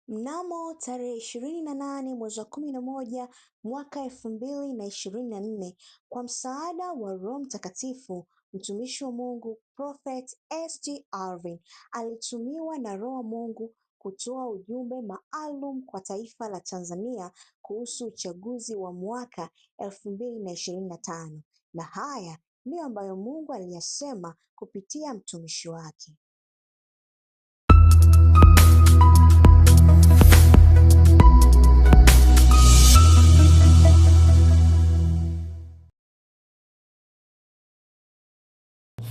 Mnamo tarehe 28 mwezi wa 11 mwaka 2024, kwa msaada wa Roho Mtakatifu, mtumishi wa Mungu Prophet S.G. Alvin alitumiwa na Roho wa Mungu kutoa ujumbe maalum kwa taifa la Tanzania kuhusu uchaguzi wa mwaka 2025. Na haya ndiyo ambayo Mungu aliyasema kupitia mtumishi wake.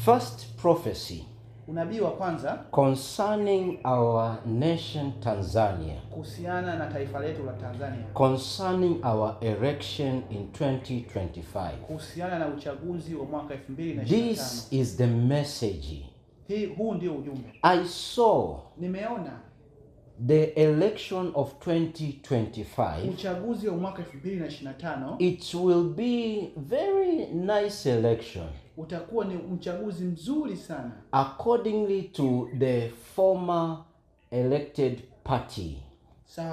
First prophecy, unabii wa kwanza concerning our nation Tanzania, kuhusiana na taifa letu la Tanzania, concerning our election in 2025. kuhusiana na uchaguzi wa mwaka 2025. This is the message. Huu ndio ujumbe. I saw Nimeona the election of 2025. uchaguzi wa mwaka 2025. It will be very nice election. Utakuwa ni uchaguzi mzuri sana. Accordingly to the former elected party,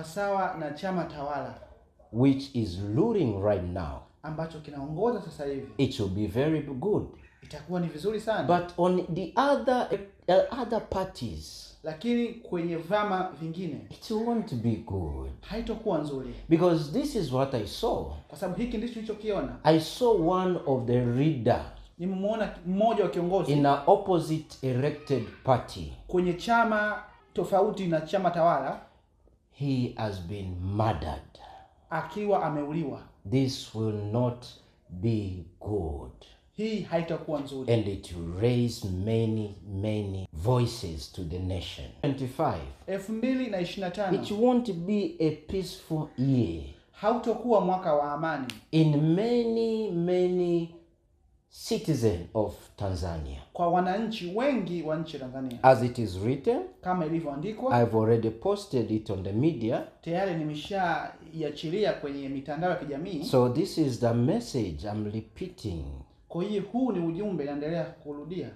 sawa na chama tawala which is ruling right now, ambacho kinaongoza sasa hivi. it will be very good. Itakuwa ni vizuri sana. But on the other parties, lakini kwenye vyama vingine it won't be good. haitakuwa nzuri. Because this is what I saw. Kwa sababu hiki ndicho nilichokiona. I saw one of the leader Nimemuona mmoja wa kiongozi in an opposite elected party. kwenye chama tofauti na chama tawala. He has been murdered. Akiwa ameuliwa. This will not be good. Hii haitakuwa nzuri. And it will raise many voices to the nation. 2025. It won't be a peaceful year. Hautakuwa mwaka wa amani. In many citizens of Tanzania. Kwa wananchi wengi wa nchi Tanzania. As it is written, kama ilivyoandikwa. I've already posted it on the media. Tayari nimeshaiachilia kwenye mitandao ya kijamii. So this is the message I'm repeating. Kwa hiyo huu ni ujumbe naendelea kurudia.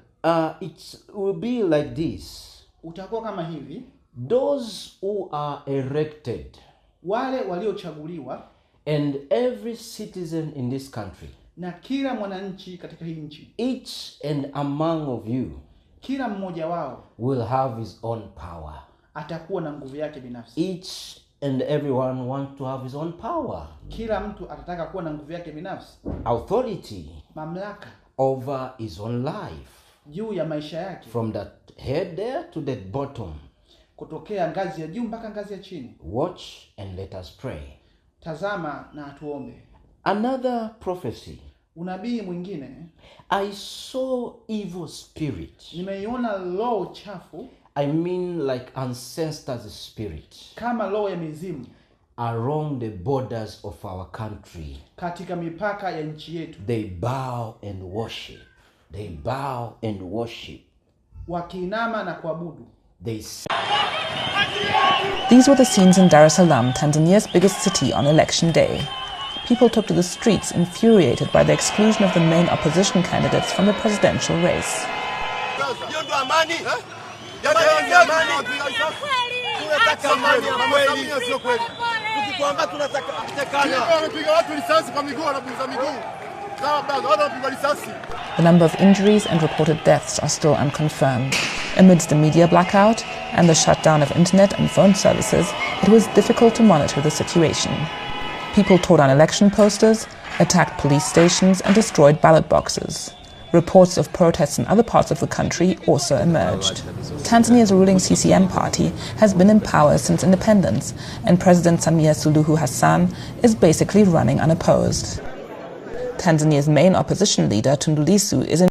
It will be like this. Utakuwa kama hivi. Those who are elected, wale waliochaguliwa, and every citizen in this country, na kila mwananchi katika hii nchi, each and among of you, kila mmoja wao will have his own power. Atakuwa na nguvu yake binafsi. Each and everyone want to have his own power. Kila mtu atataka kuwa na nguvu yake binafsi. Authority, mamlaka over his own life, juu ya maisha yake, from the head there to the bottom. Kutokea ngazi ya juu mpaka ngazi ya chini. Watch and let us pray. Tazama na tuombe. Another prophecy. Unabii mwingine. I saw evil spirit. Nimeiona roho chafu. I mean like ancestors spirit. Kama roho ya mizimu. Along the borders of our country. Katika mipaka ya nchi yetu. They bow and worship. They bow and worship. Wakiinama na kuabudu. These were the scenes in Dar es Salaam, Tanzania's biggest city, on election day. People took to the streets infuriated by the exclusion of the main opposition candidates from the presidential race. The number of injuries and reported deaths are still unconfirmed. Amidst the media blackout and the shutdown of internet and phone services, it was difficult to monitor the situation. People tore down election posters, attacked police stations, and destroyed ballot boxes. Reports of protests in other parts of the country also emerged. Tanzania's ruling CCM party has been in power since independence, and President Samia Suluhu Hassan is basically running unopposed. Tanzania's main opposition leader, Tundu Lissu, is in